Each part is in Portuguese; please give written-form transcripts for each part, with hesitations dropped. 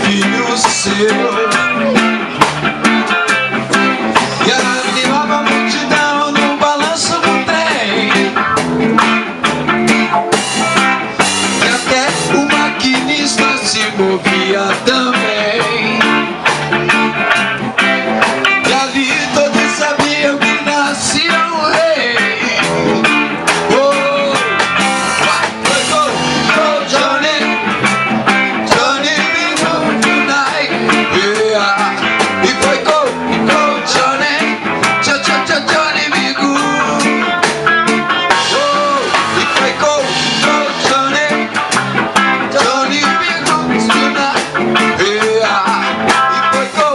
filho seu. E animava a multidão no balanço do trem, e até o maquinista se movia também. E ali todos sabiam que nascia um rei. Oh, go, go, Johnny, Johnny be good tonight. Yeah. E foi go, go, Johnny, Johnny be good. Oh, e foi go, go, Johnny, Johnny be good tonight. Yeah. E foi go,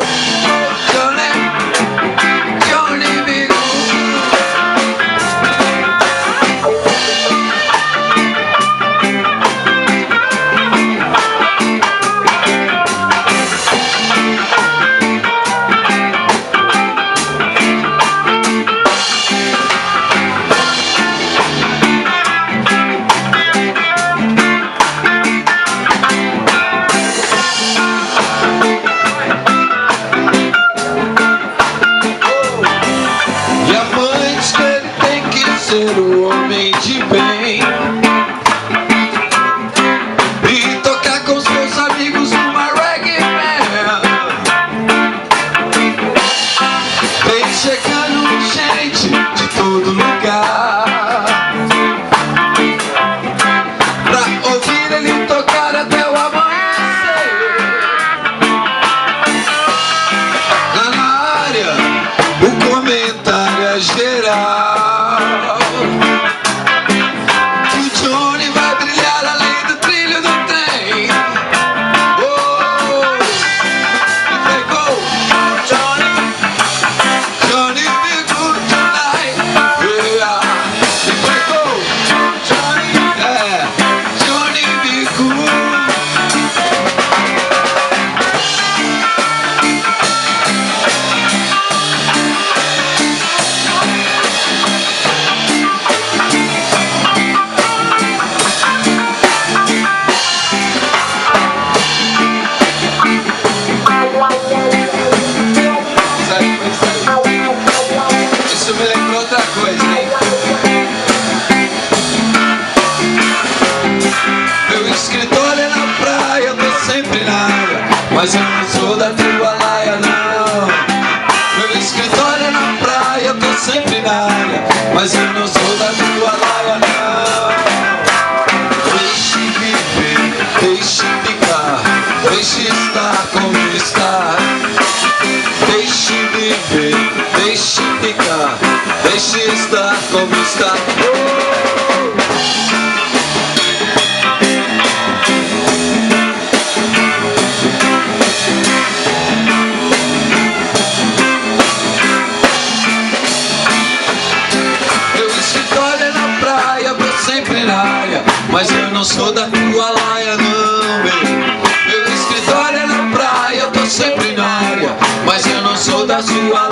go, Johnny, Johnny be good. E a mãe diz que ele tem que ser o homem de bem e tocar com seus amigos numa reggae band. Vem chegando gente de todo lugar pra ouvir ele tocar até o amanhecer. Na área, o comentário é geral, que o Johnny vai brilhar além do trilho do trem. Oh, e pegou Johnny, Johnny be good tonight. Yeah. E pegou Johnny, Johnny be good. Isso me lembrou outra coisa, hein? Meu escritório é na praia, eu tô sempre na área, mas eu não sou da tua laia, não. Meu escritório é na praia, eu tô sempre na área, mas eu não sou da tua laia, não. Deixe viver, deixe ficar, deixe estar como está. Deixe viver, deixe ficar, deixe estar como está. Meu escritório é na praia, eu tô sempre na área, mas eu não sou da tua laia, não, meu escritório é na praia, eu tô sempre na área, mas eu não sou da sua